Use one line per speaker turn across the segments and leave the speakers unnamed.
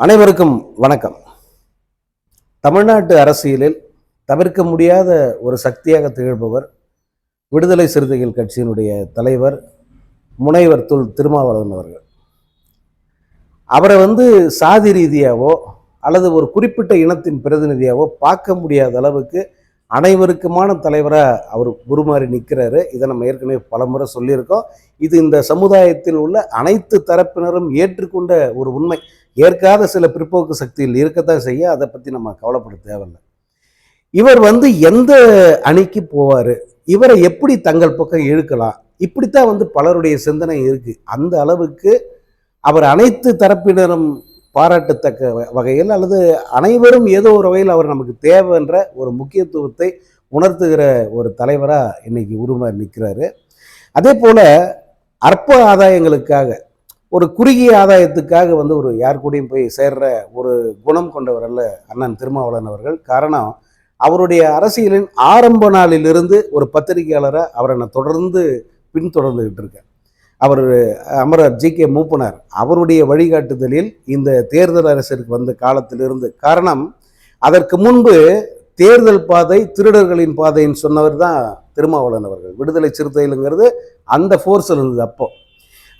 அனைவருக்கும் வணக்கம். தமிழ்நாட்டு அரசியலில் தவிர்க்க முடியாத ஒரு சக்தியாக திகழ்பவர் விடுதலை சிறுத்தைகள் கட்சியினுடைய தலைவர் முனைவர் திருமாவளவன் அவர்கள். அவரை சாதி ரீதியாவோ அல்லது ஒரு குறிப்பிட்ட இனத்தின் பிரதிநிதியாவோ பார்க்க முடியாத அளவுக்கு அனைவருக்குமான தலைவராக அவர் உருமாறி நிற்கிறாரு. இதை நம்ம ஏற்கனவே பலமுறை சொல்லியிருக்கோம். இது இந்த சமுதாயத்தில் உள்ள அனைத்து தரப்பினரும் ஏற்றுக்கொண்ட ஒரு உண்மை. ஏற்காத சில பிற்போக்கு சக்தியில் இருக்கத்தான் செய்ய, அதை பற்றி நம்ம கவலைப்பட தேவையில்லை. இவர் எந்த அணிக்கு போவார், இவரை எப்படி தங்கள் பக்கம் இழுக்கலாம், இப்படித்தான் பலருடைய சிந்தனை இருக்கு. அந்த அளவுக்கு அவர் அனைத்து தரப்பினரும் பாராட்டத்தக்க வகையில் அல்லது அனைவரும் ஏதோ ஒரு வகையில் அவர் நமக்கு தேவைன்ற ஒரு முக்கியத்துவத்தை உணர்த்துகிற ஒரு தலைவராக இன்னைக்கு உருமாறி நிற்கிறாரு. அதே போல அற்ப ஆதாயங்களுக்காக, ஒரு குறுகிய ஆதாயத்துக்காக ஒரு யார் கூடயும் போய் சேர்ற ஒரு குணம் கொண்டவர் அல்ல அண்ணன் திருமாவளவன் அவர்கள். காரணம், அவருடைய அரசியலின் ஆரம்ப நாளிலிருந்து ஒரு பத்திரிகையாளராக அவரை நான் தொடர்ந்து பின்தொடர்ந்துகிட்டு இருக்கேன். அவர் அமரர் ஜி.கே. மூப்பனார் அவருடைய வழிகாட்டுதலில் இந்த தேர்தல் அரசிற்கு வந்த காலத்திலிருந்து, காரணம் அதற்கு முன்பு தேர்தல் பாதை திருடர்களின் பாதைன்னு சொன்னவர் தான் திருமாவளவன் அவர்கள். விடுதலை சிறுத்தைகளுங்கிறது அந்த ஃபோர்ஸில் இருந்தது அப்போ.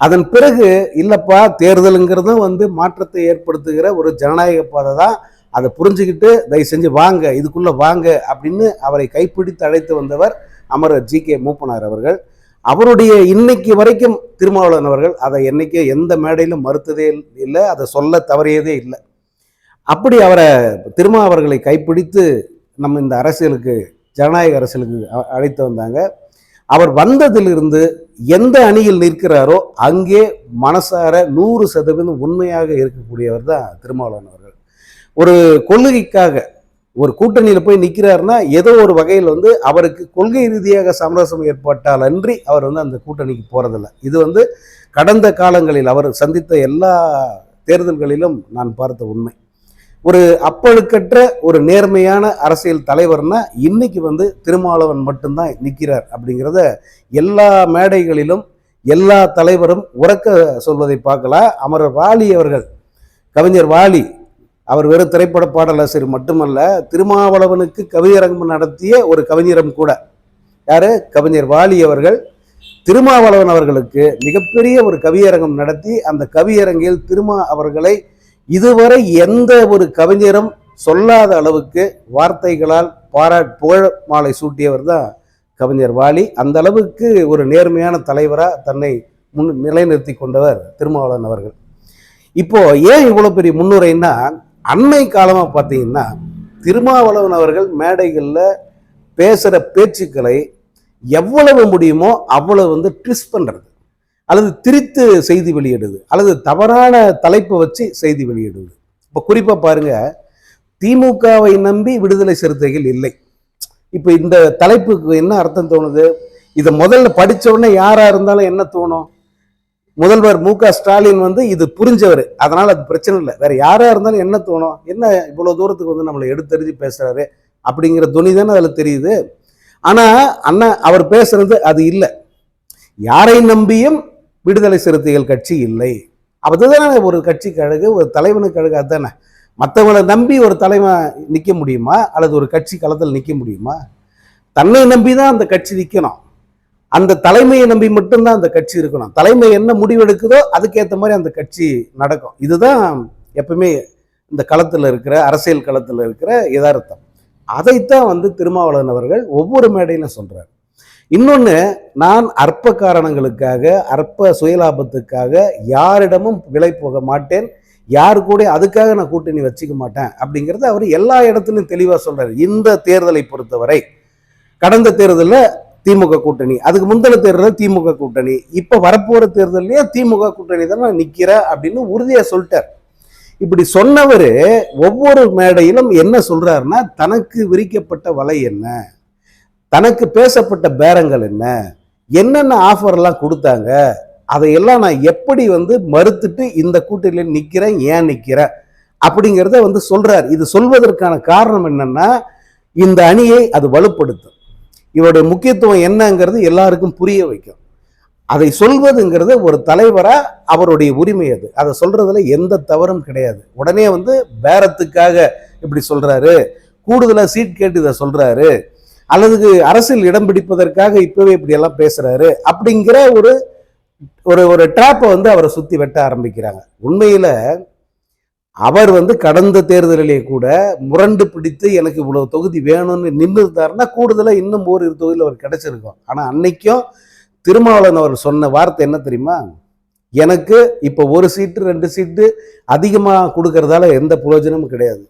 அதன் பிறகு இல்லைப்பா, தேர்தலுங்கிறதும் மாற்றத்தை ஏற்படுத்துகிற ஒரு ஜனநாயக பாதை தான், அதை புரிஞ்சுக்கிட்டு தயவு செஞ்சு வாங்க, இதுக்குள்ளே வாங்க அப்படின்னு அவரை கைப்பிடித்து அழைத்து வந்தவர் அமரர் ஜி.கே. மூப்பனார் அவர்கள். அவருடைய இன்னைக்கு வரைக்கும் திருமாவளவன் அவர்கள் அதை என்னைக்கே எந்த மேடையிலும் மறுத்ததே இல்லை, அதை சொல்ல தவறியதே இல்லை. அப்படி அவரை அவர்களை கைப்பிடித்து நம்ம இந்த அரசியலுக்கு, ஜனநாயக அரசியலுக்கு அழைத்து வந்தாங்க. அவர் வந்ததிலிருந்து எந்த அணியில் நிற்கிறாரோ அங்கே மனசார 100% உண்மையாக இருக்கக்கூடியவர் தான் திருமாவளவன் அவர்கள். ஒரு கொள்கைக்காக ஒரு கூட்டணியில் போய் நிற்கிறாருன்னா ஏதோ ஒரு வகையில் அவருக்கு கொள்கை ரீதியாக சமரசம் ஏற்பட்டால் அன்றி அவர் அந்த கூட்டணிக்கு போகிறதில்ல. இது கடந்த காலங்களில் அவர் சந்தித்த எல்லா தேர்தல்களிலும் நான் பார்த்த உண்மை. ஒரு அப்பழுக்கற்ற ஒரு நேர்மையான அரசியல் தலைவர்னா இன்னைக்கு திருமாவளவன் மட்டும்தான் நிற்கிறார் அப்படிங்கிறத எல்லா மேடைகளிலும் எல்லா தலைவரும் உறக்க சொல்வதை பார்க்கலாம். அமரர் வாலி அவர்கள், கவிஞர் வாலி, அவர் வெறும் திரைப்பட பாடலாசிரியர் மட்டுமல்ல, திருமாவளவனுக்கு கவியரங்கம் நடத்திய ஒரு கவிஞரும் கூட. யாரு? கவிஞர் வாலி அவர்கள் திருமாவளவன் அவர்களுக்கு மிகப்பெரிய ஒரு கவியரங்கம் நடத்தி அந்த கவியரங்கில் அவர்களை இதுவரை எந்த ஒரு கவிஞரும் சொல்லாத அளவுக்கு வார்த்தைகளால் புகழ் மாலை சூட்டியவர் தான் கவிஞர் வாலி. அந்த அளவுக்கு ஒரு நேர்மையான தலைவராக தன்னை நிலைநிறுத்தி கொண்டவர் திருமாவளவன் அவர்கள். இப்போ ஏன் இவ்வளோ பெரிய முன்னுரைன்னா, அண்மை காலமாக பார்த்தீங்கன்னா திருமாவளவன் அவர்கள் மேடைகளில் பேசுகிற பேச்சுக்களை எவ்வளவு முடியுமோ அவ்வளவு ட்விஸ்ட் பண்ணுறது, அல்லது திரித்து செய்தி வெளியிடுது, அல்லது தவறான தலைப்பை வச்சு செய்தி வெளியிடுது. இப்போ குறிப்பாக பாருங்க, திமுகவை நம்பி விடுதலை சிறுத்தைகள் இல்லை. இப்போ இந்த தலைப்புக்கு என்ன அர்த்தம் தோணுது? இதை முதல்ல படித்த உடனே யாராக இருந்தாலும் என்ன தோணும்? முதல்வர் மு.க. ஸ்டாலின் இது புரிஞ்சவர், அதனால அது பிரச்சனை இல்லை. வேற யாரா இருந்தாலும் என்ன தோணும்? என்ன இவ்வளவு தூரத்துக்கு நம்மளை எடுத்தெறிஞ்சு பேசுறாரு அப்படிங்கிற துணி தானே அதுல தெரியுது. ஆனா அண்ணன் அவர் பேசுறது அது இல்லை. யாரை நம்பியும் விடுதலை சிறுத்தைகள் கட்சி இல்லை. அதுதானே ஒரு கட்சிக்கு அழகு, ஒரு தலைவனுக்கு அழகு. அதுதானே. மற்றவங்களை நம்பி ஒரு தலைவன் நிற்க முடியுமா? அல்லது ஒரு கட்சி களத்தில் நிற்க முடியுமா? தன்னை நம்பி தான் அந்த கட்சி நிற்கணும். அந்த தலைமையை நம்பி மட்டும்தான் அந்த கட்சி இருக்கணும். தலைமை என்ன முடிவெடுக்குதோ அதுக்கேற்ற மாதிரி அந்த கட்சி நடக்கும். இதுதான் எப்பவுமே இந்த களத்தில் இருக்கிற, அரசியல் களத்தில் இருக்கிற யதார்த்தம். அதைத்தான் திருமாவளவன் அவர்கள் ஒவ்வொரு மேடையிலும் சொல்றார். இன்னொன்று, நான் அற்ப காரணங்களுக்காக, அற்ப சுயலாபத்துக்காக யாரிடமும் விலை போக மாட்டேன், யாரு கூட அதுக்காக நான் கூட்டணி வச்சுக்க மாட்டேன் அப்படிங்கிறத அவர் எல்லா இடத்துலையும் தெளிவாக சொல்றாரு. இந்த தேர்தலை பொறுத்தவரை, கடந்த தேர்தலில் திமுக கூட்டணி, அதுக்கு முந்தின தேர்தலில் திமுக கூட்டணி, இப்போ வரப்போற தேர்தலையே திமுக கூட்டணி தான் நான் நிற்கிறேன் அப்படின்னு உறுதியாக சொல்லிட்டார். இப்படி சொன்னவர் ஒவ்வொரு மேடையிலும் என்ன சொல்றாருன்னா, தனக்கு விரிக்கப்பட்ட வலை என்ன, தனக்கு பேசப்பட்ட பேரங்கள் என்ன, என்னென்ன ஆஃபர்லாம் கொடுத்தாங்க, அதையெல்லாம் நான் எப்படி மறுத்துட்டு இந்த கூட்டணியில் நிற்கிறேன், ஏன் நிற்கிறேன் அப்படிங்கிறத சொல்றார். இது சொல்வதற்கான காரணம் என்னன்னா, இந்த அணியை அது வலுப்படுத்தும். இவருடைய முக்கியத்துவம் என்னங்கிறது எல்லாருக்கும் புரிய வைக்கும். அதை சொல்வதுங்கிறது ஒரு தலைவரா அவருடைய உரிமை. அதை சொல்றதுல எந்த தவறும் கிடையாது. உடனே வந்து பேரத்துக்காக இப்படி சொல்றாரு, கூடுதலா சீட் கேட்டு இதை சொல்றாரு, அல்லது அரசியல் இடம் பிடிப்பதற்காக இப்பவே இப்படி எல்லாம் பேசுறாரு அப்படிங்கிற ஒரு ஒரு டிராப்பை வந்து அவரை சுத்தி வெட்ட ஆரம்பிக்கிறாங்க. உண்மையில அவர் வந்து கடந்த தேர்தலிலே கூட முரண்டு பிடித்து எனக்கு இவ்வளவு தொகுதி வேணும்னு நின்று இருந்தாருன்னா கூடுதலா இன்னும் ஓரிரு தொகுதியில் அவர் கிடைச்சிருக்கும். ஆனா அன்னைக்கும் திருமாவளவன் அவர் சொன்ன வார்த்தை என்ன தெரியுமா? எனக்கு இப்போ 1 சீட்டு 2 சீட்டு அதிகமாக கொடுக்கறதால எந்த பிரயோஜனமும் கிடையாது.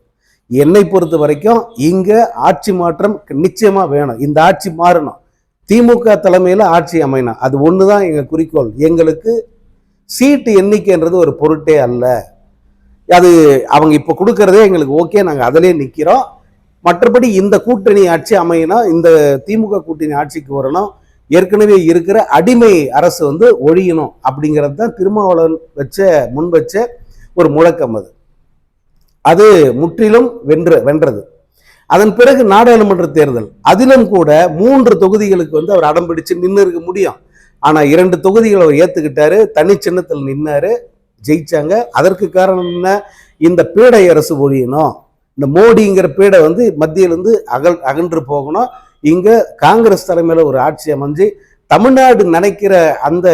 என்னை பொறுத்த வரைக்கும் இங்க ஆட்சி மாற்றம் நிச்சயமா வேணும். இந்த ஆட்சி மாறணும், திமுக தலைமையில ஆட்சி அமையணும். அது ஒண்ணுதான் எங்க குறிக்கோள். எங்களுக்கு சீட்டு எண்ணிக்கைன்றது ஒரு பொருட்டே அல்ல. அது அவங்க இப்ப கொடுக்கறதே எங்களுக்கு ஓகே, நாங்க அதிலே நிக்கிறோம். மற்றபடி இந்த கூட்டணி ஆட்சி அமையணும், இந்த திமுக கூட்டணி ஆட்சிக்கு வரணும், ஏற்கனவே இருக்கிற அடிமை அரசு வந்து ஒழியணும் அப்படிங்கிறது தான் திருமாவளவன் முன் வச்ச ஒரு முழக்கம். அது முற்றிலும் வென்றது. அதன் பிறகு நாடாளுமன்ற தேர்தல், அதிலும் கூட 3 தொகுதிகளுக்கு வந்து அவர் அடம் பிடிச்சு நின்று இருக்க முடியும். ஆனா 2 தொகுதிகளை அவர் ஏத்துக்கிட்டாரு, தனி சின்னத்தில் நின்னாரு, ஜெயிச்சாங்க. அதற்கு காரணம் என்ன? இந்த பீடை அரசு ஒழியணும், இந்த மோடிங்கிற பீடை வந்து மத்தியிலிருந்து அகன்று போகணும், இங்க காங்கிரஸ் தலைமையில ஒரு ஆட்சி அமைஞ்சு தமிழ்நாடு நினைக்கிற அந்த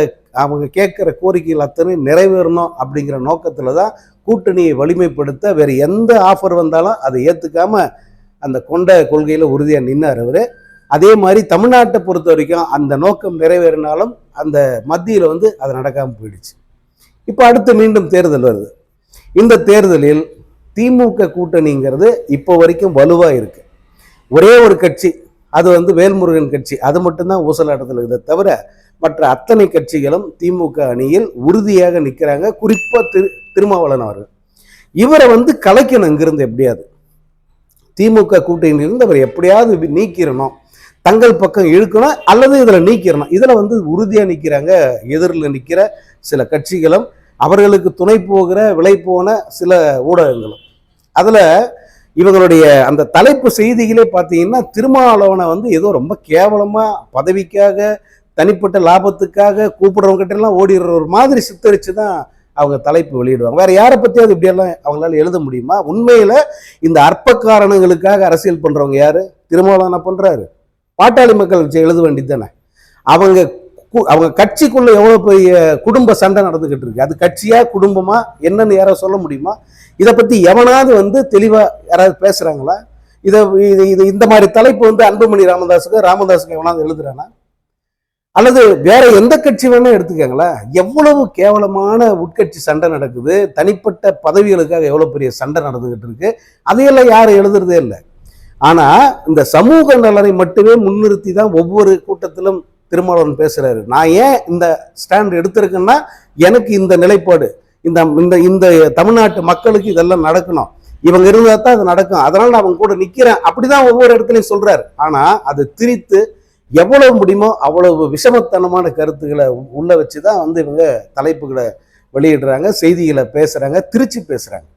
அவங்க கேட்கிற கோரிக்கைகள் அத்தனை நிறைவேறணும் அப்படிங்கிற நோக்கத்துல தான் கூட்டணியை வலிமைப்படுத்த வேற எந்த ஆஃபர் வந்தாலும் அதை ஏத்துக்காம அந்த கொண்ட கொள்கையில உறுதியா நின்னார் அவரு. அதே மாதிரி தமிழ்நாட்டை பொறுத்த வரைக்கும் அந்த நோக்கம் நிறைவேறினாலும் அந்த மத்தியில வந்து அது நடக்காம போயிடுச்சு. இப்ப அடுத்து மீண்டும் தேர்தல் வருது. இந்த தேர்தலில் திமுக கூட்டணிங்கிறது இப்போ வரைக்கும் வலுவா இருக்கு. ஒரே ஒரு கட்சி, அது வந்து வேல்முருகன் கட்சி, அது மட்டும்தான் ஊசலாட்டத்தில் இருக்குது. தவிர மற்ற அத்தனை கட்சிகளும் திமுக அணியில் உறுதியாக நிற்கிறாங்க. குறிப்பா திருமாவளவன் அவர்கள் இவரை வந்து கலைக்கணும், இங்கிருந்து எப்படியாவது திமுக கூட்டணியிலிருந்து அவர் எப்படியாவது நீக்கிறணும், தங்கள் பக்கம் இழுக்கணும், அல்லது இதுல நீக்கிறணும். இதுல வந்து உறுதியா நிற்கிறாங்க எதிரில் நிற்கிற சில கட்சிகளும், அவர்களுக்கு துணை போகிற விலை போன சில ஊடகங்களும். அதுல இவங்களுடைய அந்த தலைப்பு செய்திகளே பார்த்தீங்கன்னா திருமாவளவனை வந்து ஏதோ ரொம்ப கேவலமா பதவிக்காக தனிப்பட்ட லாபத்துக்காக கூப்பிடுறவங்க கிட்ட எல்லாம் ஓடிடுற ஒரு மாதிரி சித்தரிச்சு தான் அவங்க தலைப்பு வெளியிடுவாங்க. வேற யாரை பத்தியாவது இப்படியெல்லாம் அவங்களால எழுத முடியுமா? உண்மையில இந்த அற்ப காரணங்களுக்காக அரசியல் பண்றவங்க யாரு? திருமாவளவனை பண்றாரு. பாட்டாளி மக்கள் கட்சி எழுத வேண்டியது தானே. அவங்க கட்சிக்குள்ள எவ்வளவு பெரிய குடும்ப சண்டை நடந்துகிட்டு இருக்கு, அது கட்சியா குடும்பமா என்னன்னு யாராவது சொல்ல முடியுமா? இதை பத்தி எவனாவது வந்து தெளிவா யாராவது பேசுறாங்களா? இந்த மாதிரி தலைப்பு வந்து அன்புமணி ராமதாஸுக்கு எவனாவது எழுதுறானா? அல்லது வேற எந்த கட்சி வேணா எடுத்துக்கங்களா? எவ்வளவு கேவலமான உட்கட்சி சண்டை நடக்குது, தனிப்பட்ட பதவிகளுக்காக எவ்வளவு பெரிய சண்டை நடந்துகிட்டு இருக்கு, அதையெல்லாம் யாரும் எழுதுறதே இல்லை. ஆனா இந்த சமூக நலனை மட்டுமே முன்னிறுத்தி தான் ஒவ்வொரு கூட்டத்திலும் திருமாவளவன் பேசுறாரு. நான் ஏன் இந்த ஸ்டாண்ட் எடுத்திருக்கேன்னா, எனக்கு இந்த நிலைப்பாடு, இந்த இந்த தமிழ்நாட்டு மக்களுக்கு இதெல்லாம் நடக்கணும், இவங்க இருந்தா தான் அது நடக்கும், அதனால நான் அவங்க கூட நிக்கிறேன், அப்படிதான் ஒவ்வொரு இடத்துலையும் சொல்றாரு. ஆனா அதை திரித்து எவ்வளவு முடியுமோ அவ்வளவு விஷமத்தனமான கருத்துக்களை உள்ள வச்சுதான் வந்து இவங்க தலைப்புகளை வெளியிடுறாங்க, செய்திகளை பேசுறாங்க, திருச்சி பேசுறாங்க.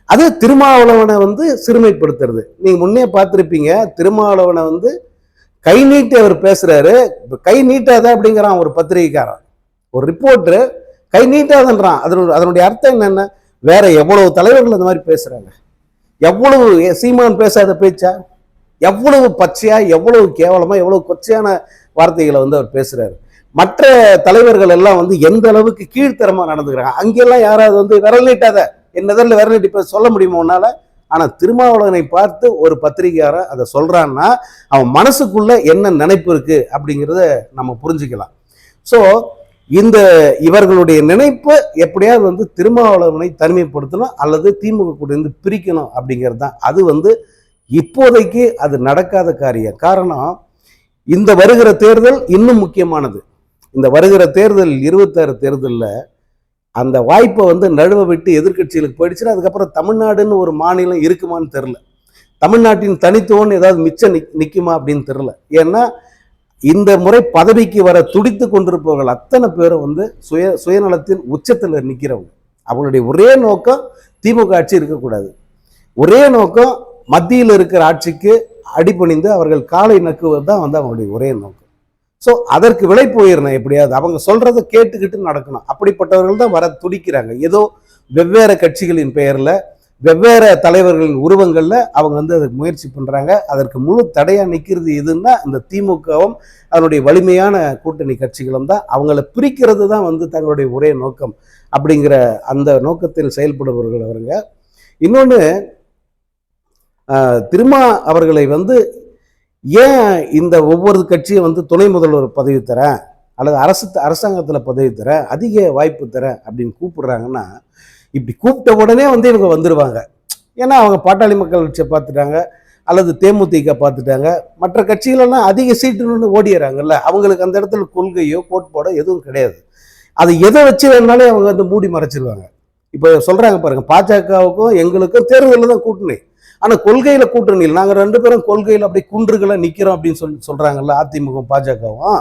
அது திருமாவளவனை வந்து சிறுமைப்படுத்துறது. நீங்க முன்னே பார்த்திருப்பீங்க, திருமாவளவனை வந்து கை நீட்டி அவர் பேசுறாரு. கை நீட்டாத அப்படிங்கிறான் ஒரு பத்திரிகைக்காரன், ஒரு ரிப்போர்ட்டர் கை நீட்டாதன்றான். அதனுடைய அர்த்தம் என்னென்ன? வேற எவ்வளவு தலைவர்கள் அந்த மாதிரி பேசுறாங்க. எவ்வளவு சீமான் பேசாத பேச்சா, எவ்வளவு பச்சையா, எவ்வளவு கேவலமா, எவ்வளவு கொச்சையான வார்த்தைகளை வந்து அவர் பேசுறாரு. மற்ற தலைவர்கள் எல்லாம் வந்து எந்த அளவுக்கு கீழ்த்தரமா நடந்துக்கிறாங்க. அங்கெல்லாம் யாராவது வந்து விரல் நீட்டாத, என் எதிரில் விரல் நீட்டி பேச சொல்ல முடியுமா உன்னால? ஆனா திருமாவளவனை பார்த்து ஒரு பத்திரிகையாளர் அதை சொல்றான்னா அவன் மனசுக்குள்ள என்ன நினைப்பு இருக்கு அப்படிங்கிறத நம்ம புரிஞ்சுக்கலாம். ஸோ இந்த இவர்களுடைய நினைப்பு எப்படியாவது வந்து திருமாவளவனை தனிமைப்படுத்தணும் அல்லது திமுக கூட இருந்து பிரிக்கணும் அப்படிங்கிறது தான். அது வந்து இப்போதைக்கு அது நடக்காத காரியம். காரணம், இந்த வருகிற தேர்தல் இன்னும் முக்கியமானது. இந்த வருகிற தேர்தல் 26 தேர்தலில் அந்த வாய்ப்பை வந்து நழுவ விட்டு எதிர்கட்சிகளுக்கு போயிடுச்சுன்னா அதுக்கப்புறம் தமிழ்நாடுன்னு ஒரு மாநிலம் இருக்குமான்னு தெரில, தமிழ்நாட்டின் தனித்துவம்னு ஏதாவது மிச்சம் நிற்குமா அப்படின்னு தெரில. ஏன்னா இந்த முறை பதவிக்கு வர துடித்து கொண்டிருப்பவர்கள் அத்தனை பேரும் வந்து சுயநலத்தின் உச்சத்தில் நிற்கிறவங்க. அவங்களுடைய ஒரே நோக்கம் திமுக ஆட்சி இருக்கக்கூடாது, ஒரே நோக்கம் மத்தியில் இருக்கிற ஆட்சிக்கு அடிபணிந்து அவர்கள் காலை நக்குவது தான் வந்து அவங்களுடைய ஒரே நோக்கம். ஸோ அதற்கு விலை போயிடணும் எப்படியாவது. அவங்க சொல்றதை கேட்டுக்கிட்டு நடக்கணும். அப்படிப்பட்டவர்கள் தான் வர துடிக்கிறாங்க. ஏதோ வெவ்வேறு கட்சிகளின் பெயர்ல வெவ்வேறு தலைவர்களின் உருவங்கள்ல அவங்க அதுக்கு முயற்சி பண்றாங்க. அதற்கு முழு தடையா நிற்கிறது எதுன்னா இந்த திமுகவும் அதனுடைய வலிமையான கூட்டணி கட்சிகளும் தான். அவங்கள பிரிக்கிறது தான் தங்களுடைய ஒரே நோக்கம் அப்படிங்கிற அந்த நோக்கத்தில் செயல்படுபவர்கள் அவருங்க. இன்னொன்று, திருமா அவர்களை ஏன் இந்த ஒவ்வொரு கட்சியும் துணை முதல்வர் பதவி தரேன் அல்லது அரசாங்கத்தில் பதவி தரேன், அதிக வாய்ப்பு தரேன் அப்படின்னு கூப்பிடுறாங்கன்னா, இப்படி கூப்பிட்ட உடனே இவங்க வந்துடுவாங்க. ஏன்னா அவங்க பாட்டாளி மக்கள் கட்சியை பார்த்துட்டாங்க அல்லது தேமுதிக பார்த்துட்டாங்க. மற்ற கட்சிகளெல்லாம் அதிக சீட்டுன்னு ஓடிடுறாங்கல்ல. அவங்களுக்கு அந்த இடத்துல கொள்கையோ கோட்பாடோ எதுவும் கிடையாது. அதை எதை வச்சு வேணாலே அவங்க மூடி மறைச்சிருவாங்க. இப்போ சொல்றாங்க பாருங்க, பாஜகவுக்கும் எங்களுக்கும் தேர்தலில் தான் கூட்டணி, ஆனால் கொள்கையில கூட்டணி இல்லை. நாங்கள் 2 பேரும் கொள்கையில் அப்படி குன்றுகளை நிற்கிறோம் அப்படின்னு சொல்றாங்கல்ல அதிமுக பாஜகவும்.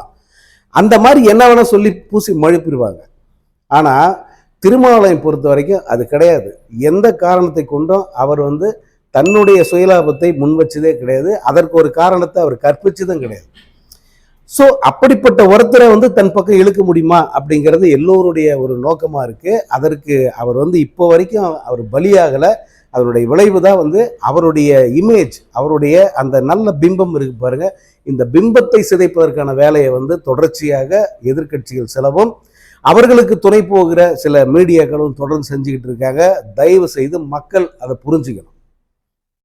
அந்த மாதிரி என்ன வேணா சொல்லி பூசி மழுப்பிடுவாங்க. ஆனால் திருமாவளவனை பொறுத்த வரைக்கும் அது கிடையாது. எந்த காரணத்தை கொண்டும் அவர் தன்னுடைய சுயலாபத்தை முன் வச்சதே கிடையாது. அதற்கு ஒரு காரணத்தை அவர் கற்பிச்சதும் கிடையாது. ஸோ அப்படிப்பட்ட ஒருத்தரை தன் பக்கம் இழுக்க முடியுமா அப்படிங்கிறது எல்லோருடைய ஒரு நோக்கமாக இருக்கு. அதற்கு அவர் இப்போ வரைக்கும் அவர் பலியாகலை. அதனுடைய விளைவு தான் அவருடைய இமேஜ், அவருடைய அந்த நல்ல பிம்பம் இருக்கு பாருங்க. இந்த பிம்பத்தை சிதைப்பதற்கான வேலையை தொடர்ச்சியாக எதிர்கட்சிகள் செலவும் அவர்களுக்கு துணை போகிற சில மீடியாக்களும் தொடர்ந்து செஞ்சுக்கிட்டு இருக்காங்க. தயவு செய்து மக்கள் அதை புரிஞ்சுக்கணும்.